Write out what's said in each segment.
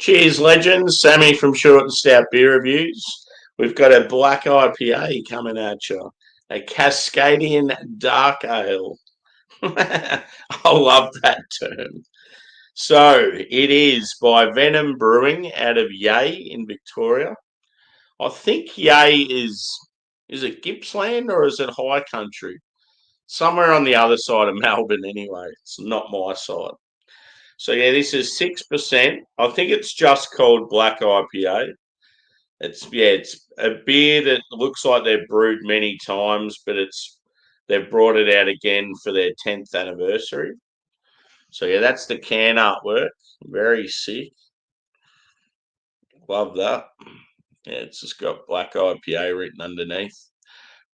Cheers, legends. Sammy from Short and Stout Beer Reviews. We've got a black IPA coming at you. A Cascadian Dark Ale. I love that term. So it is by Venom Brewing out of Yea in Victoria. I think Yea is it Gippsland or is it High Country? Somewhere on the other side of Melbourne anyway. It's not my side. So yeah, this is 6%. I think it's just called Black IPA. It's a beer that looks like they've brewed many times, but they've brought it out again for their 10th anniversary. So yeah, that's the can artwork. Very sick. Love that. Yeah, it's just got Black IPA written underneath.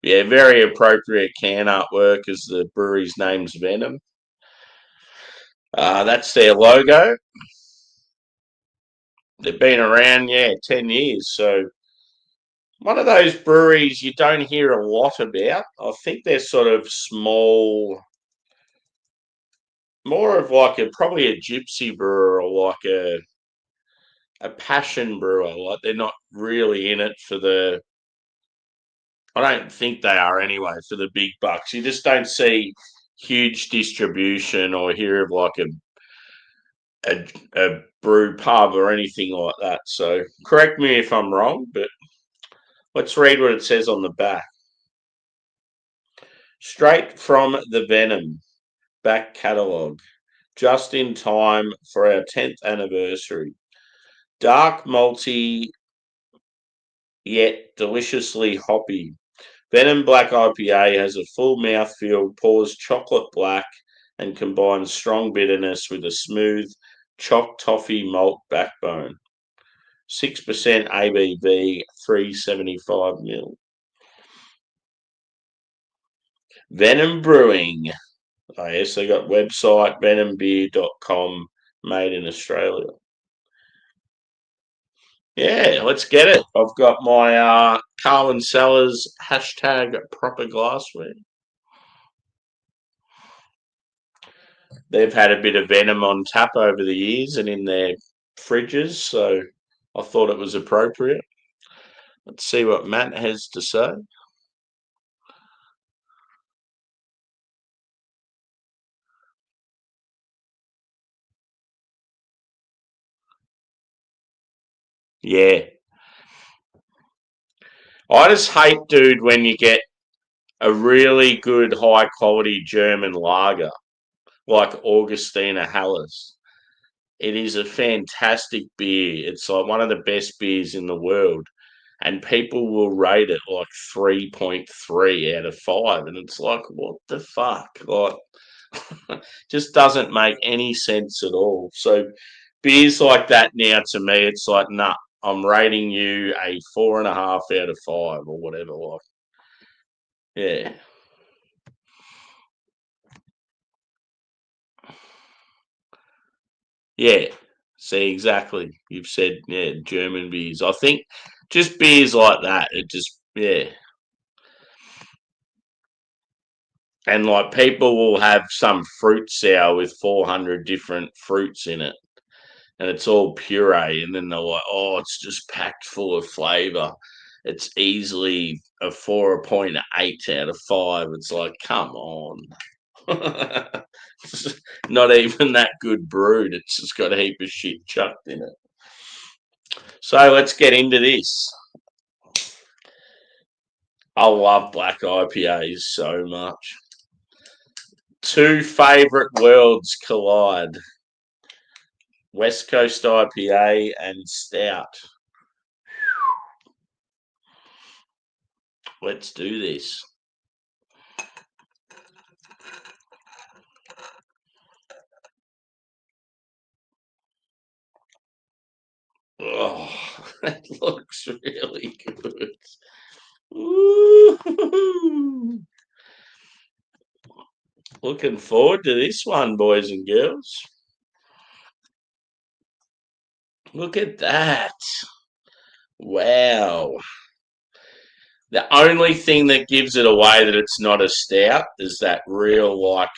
Yeah, very appropriate can artwork as the brewery's name's Venom. That's their logo. They've been around, 10 years. So one of those breweries you don't hear a lot about. I think they're sort of small, more of like probably a gypsy brewer or like a passion brewer. Like they're not really in it for I don't think they are anyway, for the big bucks. You just don't see huge distribution or hear of like a brew pub or anything like that. So correct me if I'm wrong, but let's read what it says on the back. Straight from the Venom back catalogue, just in time for our 10th anniversary. Dark malty, yet deliciously hoppy. Venom Black IPA has a full mouthfeel, pours chocolate black, and combines strong bitterness with a smooth choc toffee malt backbone. 6% ABV, 375ml. Venom Brewing. Oh, yes, they got website venombeer.com, made in Australia. Yeah, let's get it. I've got my Carlin Cellars hashtag proper glassware. They've had a bit of Venom on tap over the years and in their fridges, so I thought it was appropriate. Let's see what Matt has to say. Yeah. I just hate, dude, when you get a really good high quality German lager like Augustina Hallis. It is a fantastic beer. It's like one of the best beers in the world. And people will rate it like 3.3 out of 5. And it's like, what the fuck? Like, just doesn't make any sense at all. So beers like that now, to me, it's like, nah, I'm rating you a 4.5 out of 5 or whatever. Like, yeah. Yeah. See, exactly. You've said, yeah, German beers. I think just beers like that, it just, yeah. And like people will have some fruit sour with 400 different fruits in it, and it's all puree. And then they're like, oh, it's just packed full of flavor. It's easily a 4.8 out of 5. It's like, come on. Not even that good brewed. It's just got a heap of shit chucked in it. So let's get into this. I love black IPAs so much. Two favourite worlds collide. West Coast IPA and Stout. Let's do this. Oh, that looks really good. Ooh. Looking forward to this one, boys and girls. Look at that. Wow. The only thing that gives it away that it's not a stout is that real, like,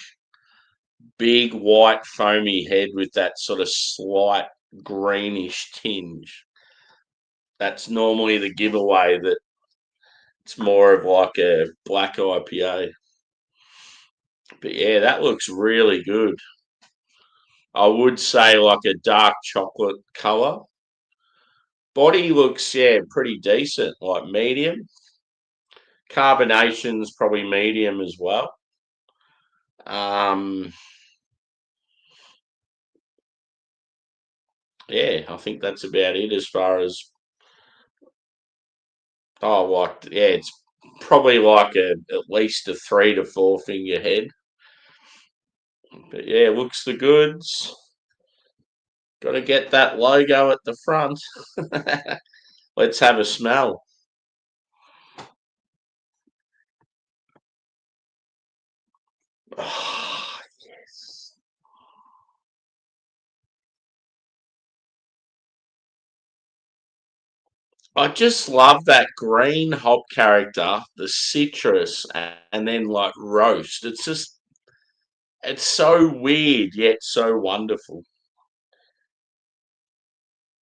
big white foamy head with that sort of slight greenish tinge. That's normally the giveaway that it's more of like a black IPA. But yeah, that looks really good. I would say like a dark chocolate colour. Body looks, yeah, pretty decent, like medium. Carbonation's probably medium as well. Um, yeah, I think that's about it as far as like yeah, it's probably like at least a 3 to 4 finger head. But yeah, looks the goods. Got to get that logo at the front. Let's have a smell. Oh, yes. I just love that green hop character, the citrus, and then like roast. It's so weird yet so wonderful.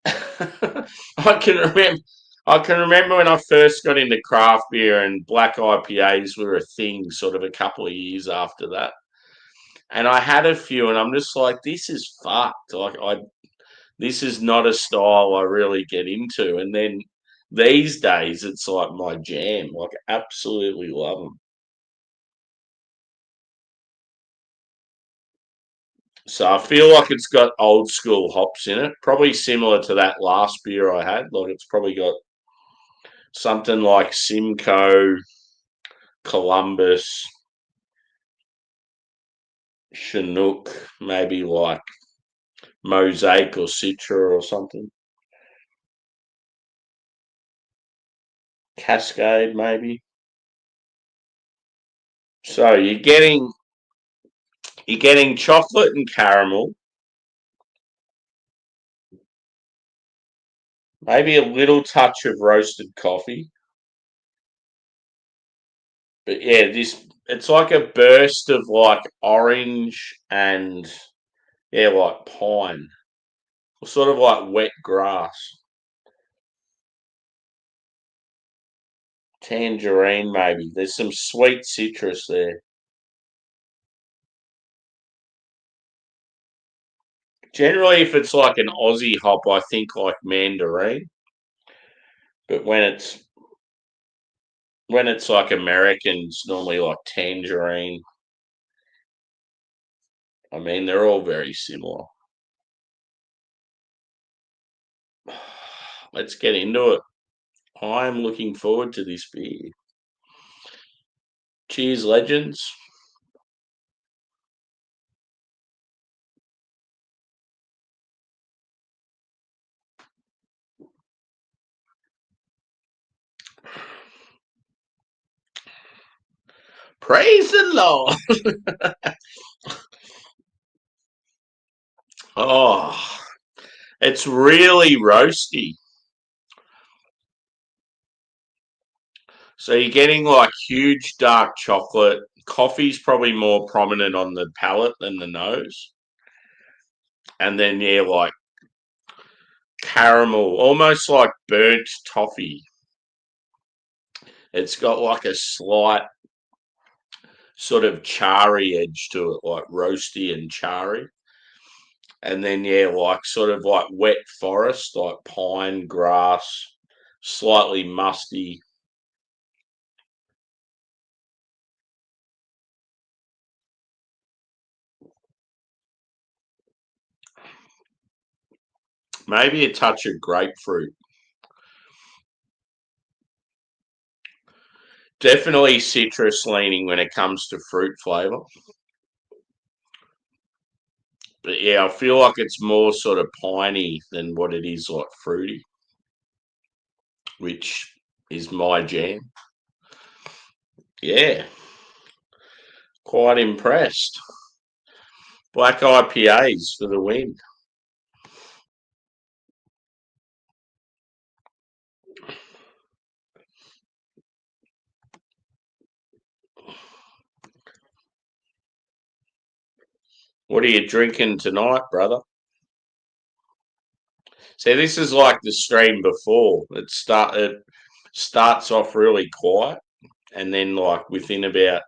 I can remember. I can remember when I first got into craft beer and black IPAs were a thing, sort of a couple of years after that. And I had a few, and I'm just like, this is fucked. This is not a style I really get into. And then these days, it's like my jam. Like, absolutely love them. So I feel like it's got old school hops in it, probably similar to that last beer I had. Like, it's probably got something like Simcoe, Columbus, Chinook, maybe like Mosaic or Citra or something. Cascade, maybe. So you're getting chocolate and caramel, maybe a little touch of roasted coffee. But yeah, this it's like a burst of like orange and yeah, like pine. Or sort of like wet grass. Tangerine maybe. There's some sweet citrus there. Generally if it's like an Aussie hop, I think like mandarin. But when it's like Americans, normally like tangerine. I mean, they're all very similar. Let's get into it. I'm looking forward to this beer. Cheers, legends. Praise the Lord. Oh, it's really roasty. So you're getting like huge dark chocolate. Coffee's probably more prominent on the palate than the nose. And then, yeah, like caramel, almost like burnt toffee. It's got like a slight sort of charry edge to it, like roasty and charry. And then, yeah, like sort of like wet forest, like pine, grass, slightly musty. Maybe a touch of grapefruit. Definitely citrus leaning when it comes to fruit flavour. But yeah, I feel like it's more sort of piney than what it is like fruity, which is my jam. Yeah, quite impressed. Black IPAs for the win. What are you drinking tonight, brother? See, this is like the stream before. It starts off really quiet, and then like within about,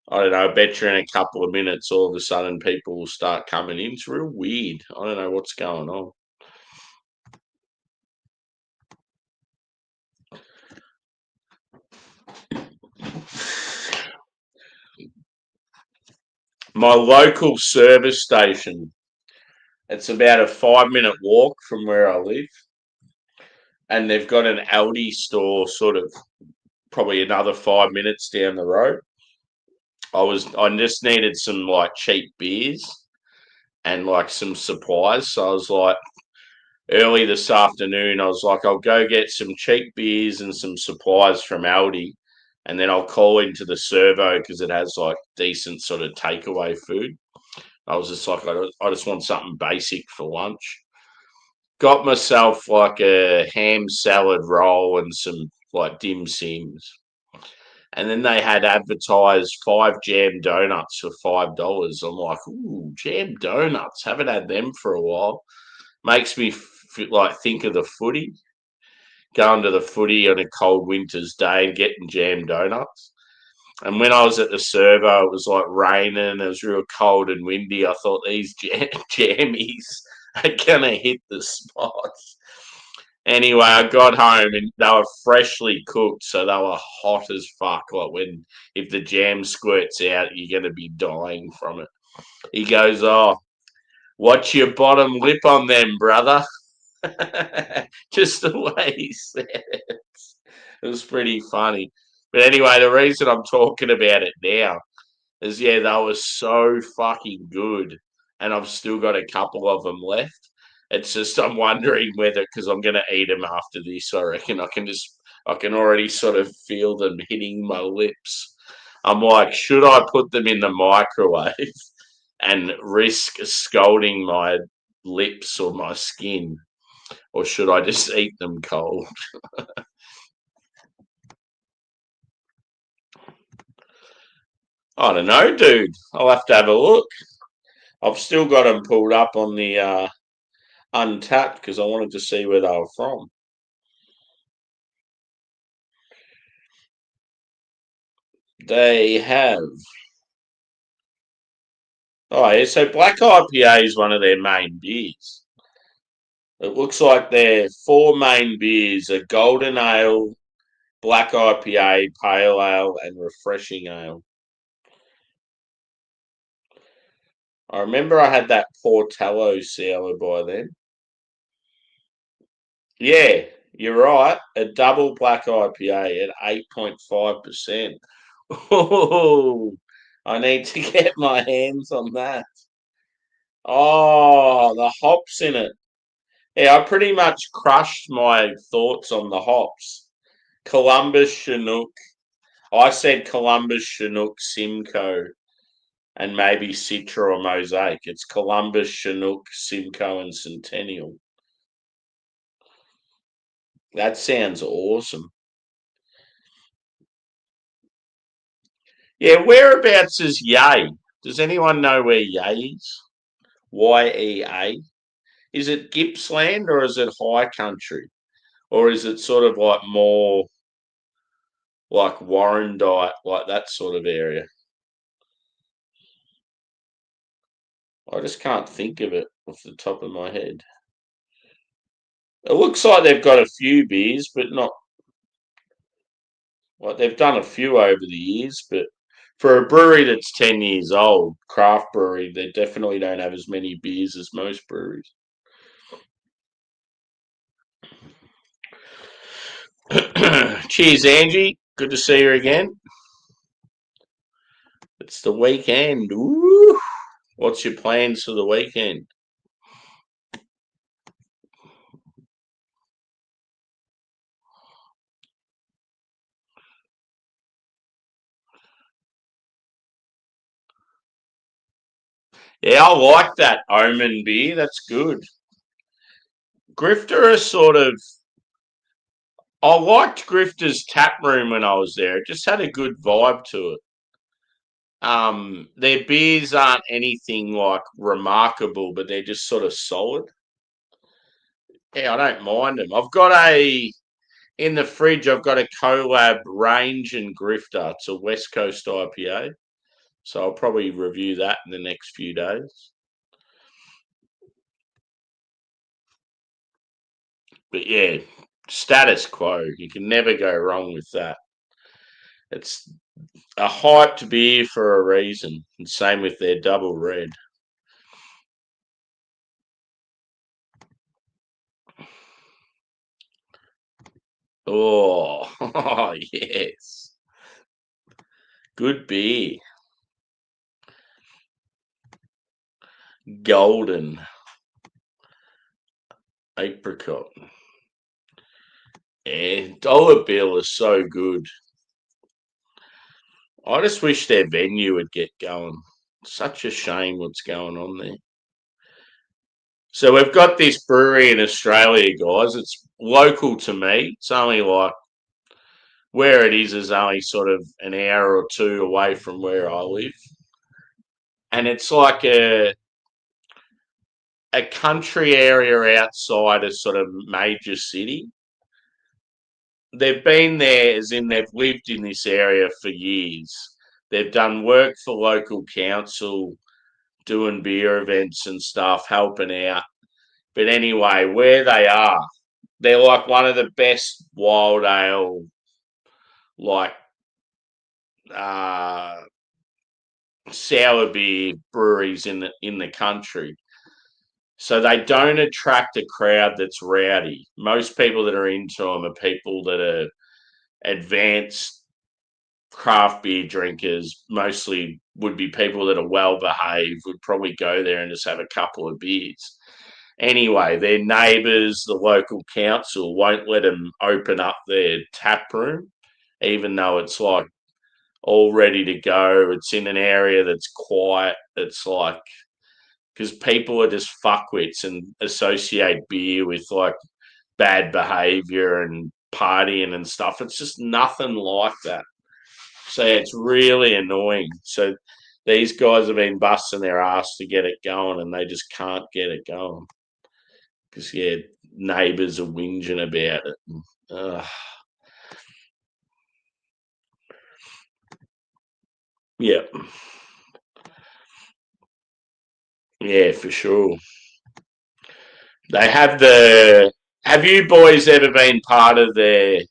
I don't know, I bet you in a couple of minutes, all of a sudden people will start coming in. It's real weird. I don't know what's going on. My local service station. It's about a 5 minute walk from where I live, and they've got an Aldi store sort of probably another 5 minutes down the road. I just needed some like cheap beers and like some supplies. So I was like, early this afternoon, I was like, I'll go get some cheap beers and some supplies from Aldi, and then I'll call into the servo because it has like decent sort of takeaway food. I was just like, I just want something basic for lunch. Got myself like a ham salad roll and some like dim sims. And then they had advertised 5 jam donuts for $5. I'm like, ooh, jam donuts. Haven't had them for a while. Makes me like think of the footy. Going to the footy on a cold winter's day and getting jam donuts. And when I was at the servo, it was like raining. It was real cold and windy. I thought these jammies are gonna hit the spot. Anyway, I got home and they were freshly cooked, so they were hot as fuck. Like when if the jam squirts out, you're gonna be dying from it. He goes, "Oh, watch your bottom lip on them, brother." Just the way he said it. It was pretty funny. But anyway, the reason I'm talking about it now is yeah, they were so fucking good, and I've still got a couple of them left. It's just I'm wondering whether because I'm gonna eat them after this. I reckon I can already sort of feel them hitting my lips. I'm like, should I put them in the microwave and risk scalding my lips or my skin, or should I just eat them cold? I don't know, dude. I'll have to have a look. I've still got them pulled up on the Untapped because I wanted to see where they were from. They have. Oh, yeah, so Black IPA is one of their main beers. It looks like their four main beers are Golden Ale, Black IPA, Pale Ale, and Refreshing Ale. I remember I had that Portello sour by then. Yeah, you're right. A double black IPA at 8.5%. Oh, I need to get my hands on that. Oh, the hops in it. Yeah, I pretty much crushed my thoughts on the hops. Columbus, Chinook. I said Columbus, Chinook, Simcoe, and maybe Citra or Mosaic. It's Columbus, Chinook, Simcoe, and Centennial. That sounds awesome. Yeah, whereabouts is Yay? Does anyone know where Yay is? YEA. Is it Gippsland or is it high country? Or is it sort of like more like Warrandyte, like that sort of area? I just can't think of it off the top of my head. It looks like they've got a few beers, but not like they've done a few over the years. But for a brewery that's 10 years old, craft brewery, they definitely don't have as many beers as most breweries. Cheers, Angie. Good to see you again. It's the weekend. Woo! What's your plans for the weekend? Yeah, I like that Omen beer. That's good. Grifter is sort of. I liked Grifter's tap room when I was there. It just had a good vibe to it. Their beers aren't anything like remarkable, but they're just sort of solid. Yeah, I don't mind them. In the fridge, I've got a collab Range and Grifter. It's a West Coast IPA. So I'll probably review that in the next few days. But yeah, status quo. You can never go wrong with that. It's a hyped beer for a reason. And same with their double red. Oh, oh yes. Good beer. Golden apricot. And dollar bill is so good. I just wish their venue would get going. Such a shame what's going on there. So we've got this brewery in Australia, guys. It's local to me. It's only like where it is only sort of an hour or two away from where I live. And it's like a country area outside a sort of major city. They've been there as in they've lived in this area for years. They've done work for local council, doing beer events and stuff, helping out. But anyway, where they are, they're like one of the best wild ale, like uh, sour beer breweries in the country. So they don't attract a crowd that's rowdy. Most people that are into them are people that are advanced craft beer drinkers. Mostly would be people that are well behaved, would probably go there and just have a couple of beers. Anyway, their neighbours, the local council, won't let them open up their tap room, even though it's like all ready to go. It's in an area that's quiet. It's like because people are just fuckwits and associate beer with like bad behavior and partying and stuff. It's just nothing like that. So it's really annoying. So these guys have been busting their ass to get it going and they just can't get it going. Because, yeah, neighbours are whinging about it. Yeah. Yeah, for sure. They have the. Have you boys ever been part of their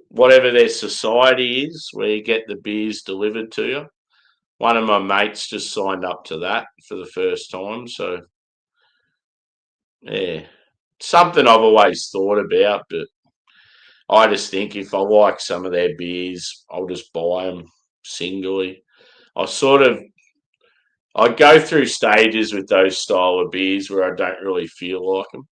whatever their society is, where you get the beers delivered to you? One of my mates just signed up to that for the first time, so yeah, something I've always thought about, but I just think if I like some of their beers, I'll just buy them singly. I sort of I go through stages with those style of beers where I don't really feel like them.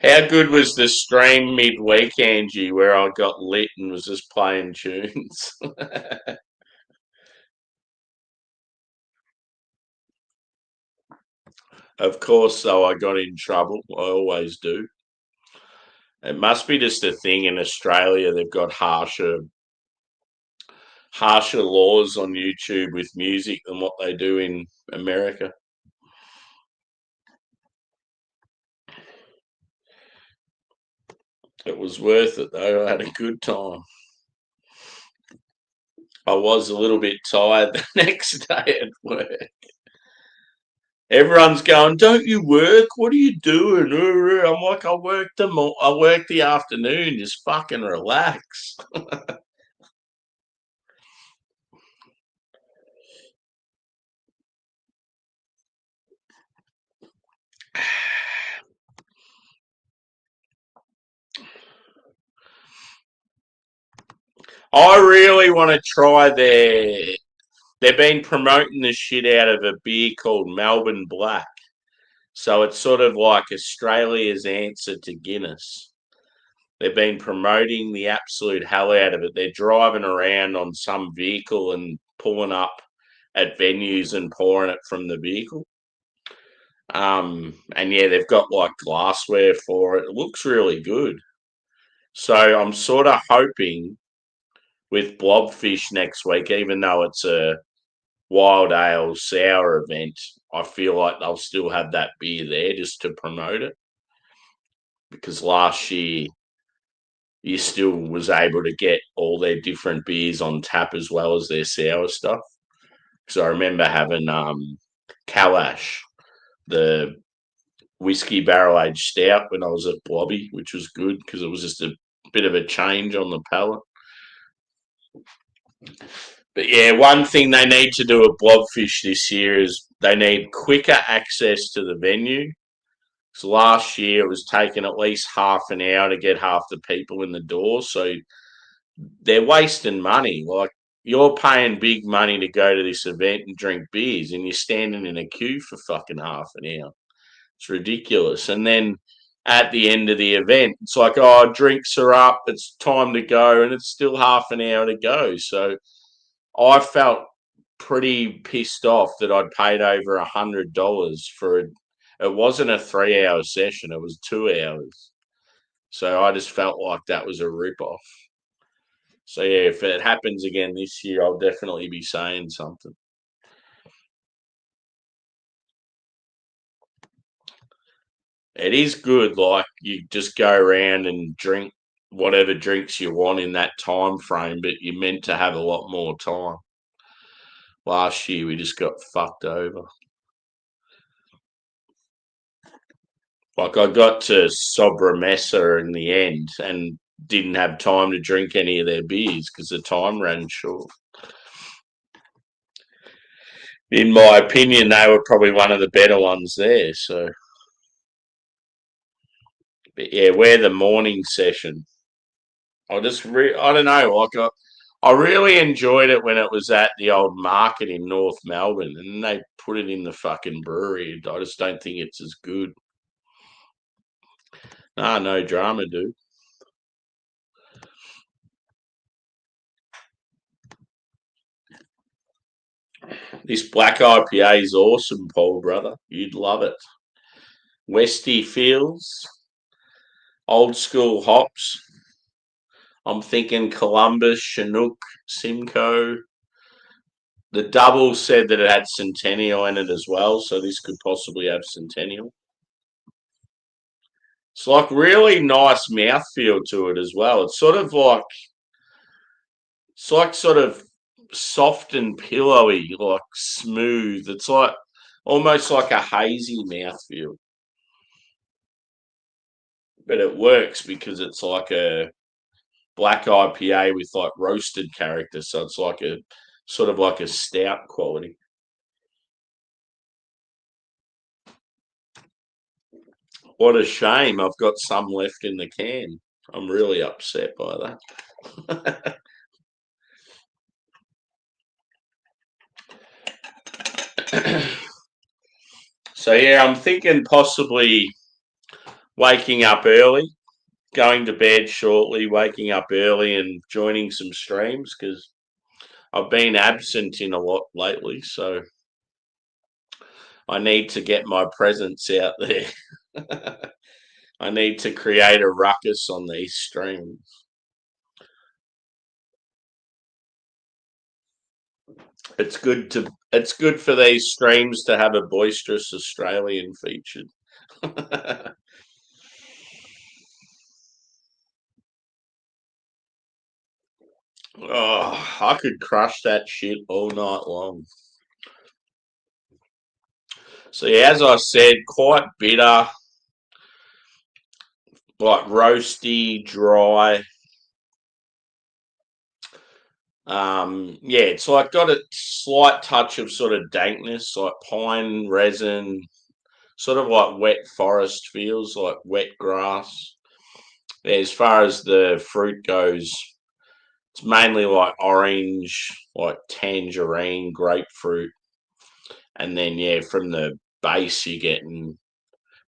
How good was the stream midweek, Angie, where I got lit and was just playing tunes? Of course, though, I got in trouble. I always do. It must be just a thing in Australia. They've got harsher laws on YouTube with music than what they do in America. It was worth it though. I had a good time. I was a little bit tired the next day at work. Everyone's going, "Don't you work? What are you doing?" I'm like, I work the afternoon. Just fucking relax." I really want to try their. They've been promoting the shit out of a beer called Melbourne Black. So it's sort of like Australia's answer to Guinness. They've been promoting the absolute hell out of it. They're driving around on some vehicle and pulling up at venues and pouring it from the vehicle. And yeah, they've got like glassware for it. It looks really good. So I'm sort of hoping with Blobfish next week, even though it's a wild ale sour event, I feel like they'll still have that beer there just to promote it. Because last year you still was able to get all their different beers on tap as well as their sour stuff. Because I remember having Kalash, the whiskey barrel aged stout, when I was at Blobby, which was good because it was just a bit of a change on the palate. But yeah, one thing they need to do at Blobfish this year is they need quicker access to the venue. So last year it was taking at least half an hour to get half the people in the door. So they're wasting money. Like, you're paying big money to go to this event and drink beers, and you're standing in a queue for fucking half an hour. It's ridiculous. And then at the end of the event, it's like, oh, drinks are up, it's time to go, and it's still half an hour to go. So I felt pretty pissed off that I'd paid over $100 for it. It wasn't a 3 hour session, it was 2 hours. So I just felt like that was a rip off. So yeah, if it happens again this year, I'll definitely be saying something. It is good, like you just go around and drink whatever drinks you want in that time frame, but you're meant to have a lot more time. Last year we just got fucked over. Like, I got to Sobremesa in the end and didn't have time to drink any of their beers because the time ran short. In my opinion, they were probably one of the better ones there. So, but yeah, we're the morning session. I don't know. I really enjoyed it when it was at the old market in North Melbourne, and they put it in the fucking brewery. I just don't think it's as good. Ah, no drama, dude. This black IPA is awesome, Paul, brother. You'd love it. Westy Fields, old school hops. I'm thinking Columbus, Chinook, Simcoe. The double said that it had Centennial in it as well, so this could possibly have Centennial. It's like really nice mouthfeel to it as well. It's like sort of soft and pillowy, like smooth. It's like almost like a hazy mouthfeel. But it works because it's like a black IPA with like roasted character, so it's like a sort of like a stout quality. What a shame! I've got some left in the can. I'm really upset by that. So yeah, I'm thinking possibly waking up early, going to bed shortly, waking up early, and joining some streams because I've been absent in a lot lately. So I need to get my presence out there. I need to create a ruckus on these streams. It's good for these streams to have a boisterous Australian featured. Oh, I could crush that shit all night long. So yeah, as I said, quite bitter, like roasty, dry. Yeah, it's like got a slight touch of sort of dankness, like pine resin, sort of like wet forest feels, like wet grass. Yeah, as far as the fruit goes, it's mainly like orange, like tangerine, grapefruit, and then yeah, from the base you're getting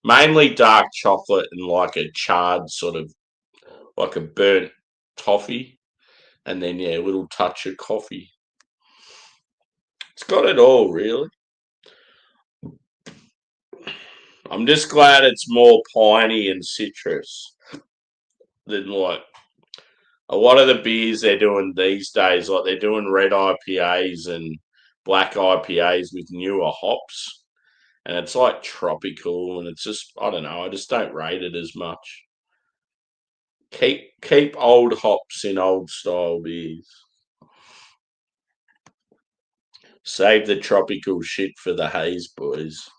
mainly dark chocolate and like a charred sort of like a burnt toffee, and then yeah, a little touch of coffee. It's got it all really. I'm just glad it's more piney and citrus than like A lot of the beers they're doing these days, like they're doing red IPAs and black IPAs with newer hops, and it's like tropical, and it's just I don't know. I just don't rate it as much. Keep old hops in old style beers. Save the tropical shit for the haze boys.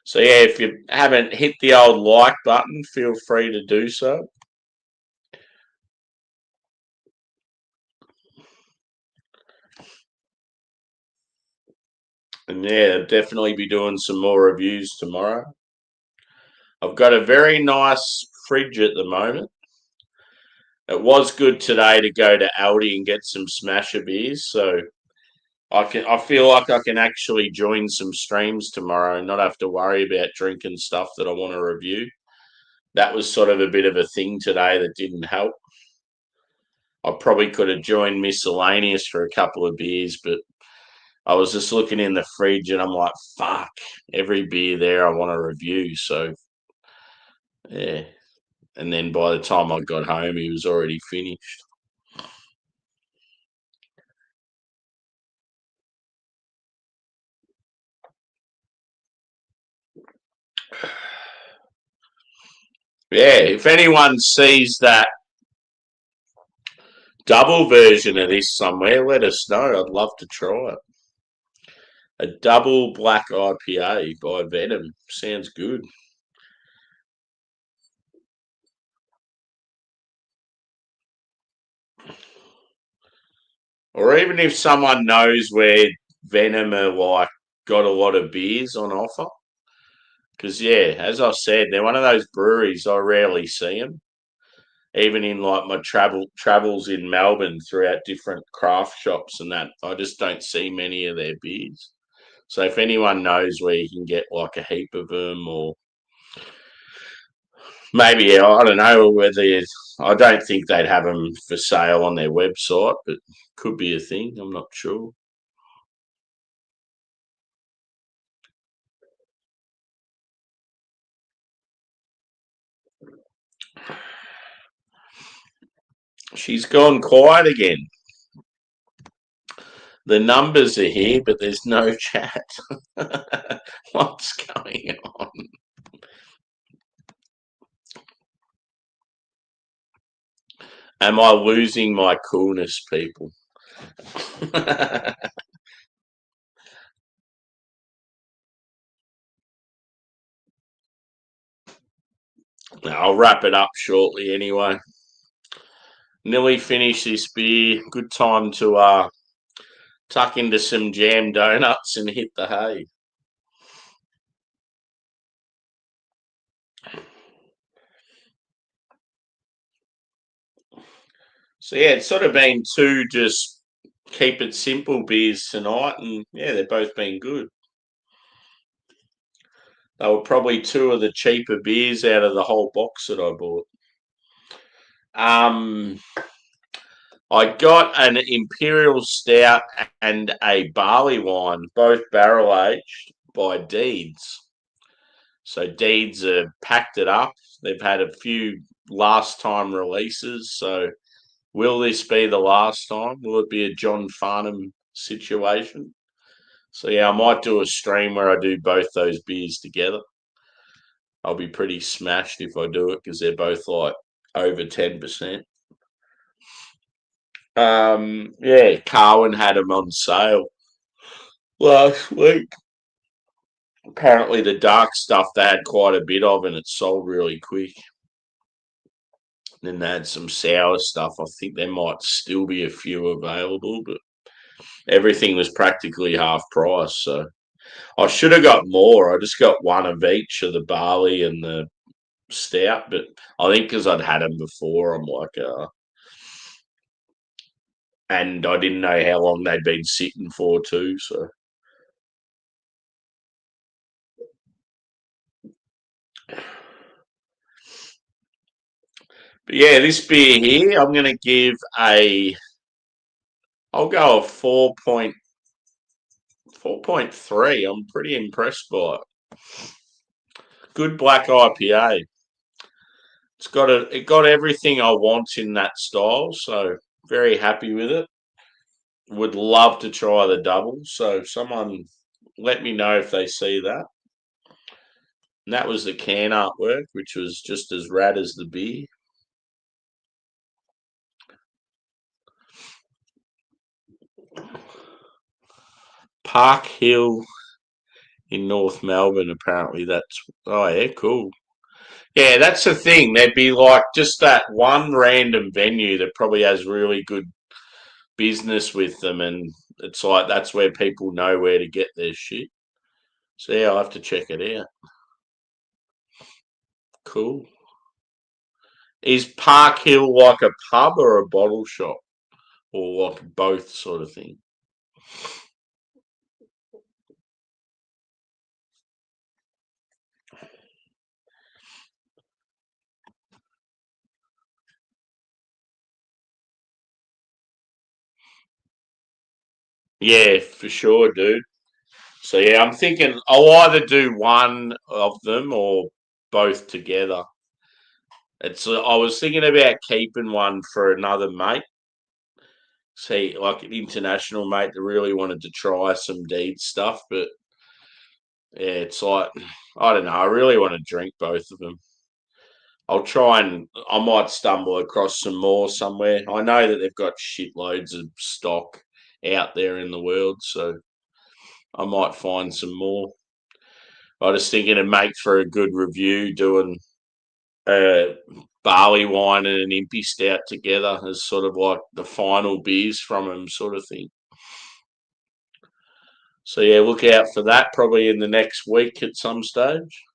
So yeah, if you haven't hit the old like button, feel free to do so. And yeah, I'll definitely be doing some more reviews tomorrow. I've got a very nice fridge at the moment. It was good today to go to Aldi and get some smasher beers, so I feel like I can actually join some streams tomorrow and not have to worry about drinking stuff that I want to review. That was sort of a bit of a thing today that didn't help. I probably could have joined miscellaneous for a couple of beers, but I was just looking in the fridge and I'm like, fuck, every beer there I want to review. So yeah. And then by the time I got home, he was already finished. Yeah, if anyone sees that double version of this somewhere, let us know. I'd love to try it. A double black IPA by Venom. Sounds good. Or even if someone knows where Venom are like got a lot of beers on offer. Because yeah, as I said, they're one of those breweries I rarely see them. Even in like my travels in Melbourne throughout different craft shops and that, I just don't see many of their beers. So if anyone knows where you can get like a heap of them, or maybe I don't know whether I don't think they'd have them for sale on their website, but could be a thing. I'm not sure. She's gone quiet again. The numbers are here, but there's no chat. What's going on? Am I losing my coolness, people? I'll wrap it up shortly anyway. Nearly finished this beer. Good time to tuck into some jam donuts and hit the hay. So yeah, it's sort of been two just keep it simple beers tonight, and yeah, they've both been good. They were probably two of the cheaper beers out of the whole box that I bought. Um, I got an imperial stout and a barley wine, both barrel aged by Deeds. So Deeds have packed it up. They've had a few last time releases. So will this be the last time? Will it be a John Farnham situation? So yeah, I might do a stream where I do both those beers together. I'll be pretty smashed if I do it because they're both like over 10%. Yeah, Carwin had them on sale last week. Apparently, the dark stuff they had quite a bit of, and it sold really quick. Then they had some sour stuff. I think there might still be a few available, but everything was practically half price. So I should have got more. I just got one of each of the barley and the stout, but I think because I'd had them before, I'm like, and I didn't know how long they'd been sitting for too. So, but yeah, this beer here, I'm gonna give I'll go a 4.3. I'm pretty impressed by it. Good black IPA. It got everything I want in that style, so very happy with it. Would love to try the double, so someone let me know if they see that. And that was the can artwork, which was just as rad as the beer. Park Hill in North Melbourne, apparently. Oh yeah, cool. Yeah, that's the thing. There'd be like just that one random venue that probably has really good business with them, and it's like that's where people know where to get their shit. So yeah, I'll have to check it out. Cool. Is Park Hill like a pub or a bottle shop? Or like both sort of thing? Yeah, for sure, dude. So yeah, I'm thinking I'll either do one of them or both together. I was thinking about keeping one for another mate. See, like an international mate that really wanted to try some deed stuff, but yeah, it's like I don't know. I really want to drink both of them. I'll try and I might stumble across some more somewhere. I know that they've got shitloads of stock out there in the world, so I might find some more. I was thinking it make for a good review doing a barley wine and an impy stout together as sort of like the final beers from them, sort of thing. So yeah, look out for that probably in the next week at some stage.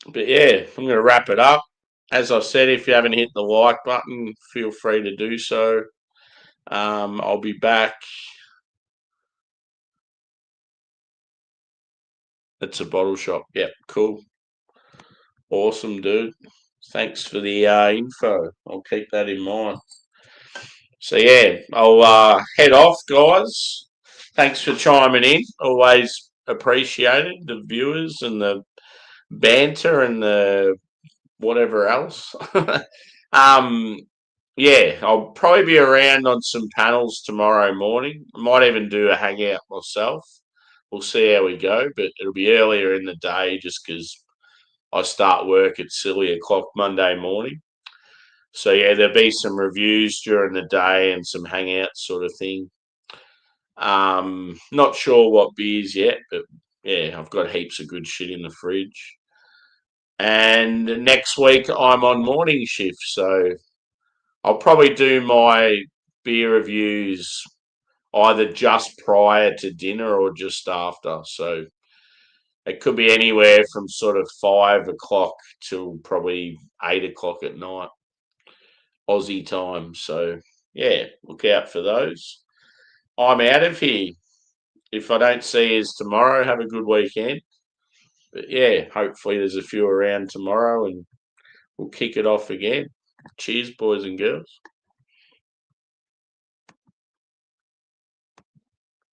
But yeah, I'm going to wrap it up. As I said, if you haven't hit the like button, feel free to do so. I'll be back. It's a bottle shop. Yep, cool. Awesome, dude. Thanks for the info. I'll keep that in mind. So yeah, I'll head off, guys. Thanks for chiming in. Always appreciated the viewers and the banter and the whatever else. um, yeah, I'll probably be around on some panels tomorrow morning. I might even do a hangout myself. We'll see how we go, but it'll be earlier in the day just because I start work at silly o'clock Monday morning. So yeah, there'll be some reviews during the day and some hangouts sort of thing. Not sure what beers yet, but yeah, I've got heaps of good shit in the fridge. And next week I'm on morning shift, so I'll probably do my beer reviews either just prior to dinner or just after. So it could be anywhere from sort of 5 o'clock till probably 8 o'clock at night, Aussie time. So yeah, look out for those. I'm out of here. If I don't see you tomorrow, have a good weekend. But yeah, hopefully there's a few around tomorrow and we'll kick it off again. Cheers, boys and girls.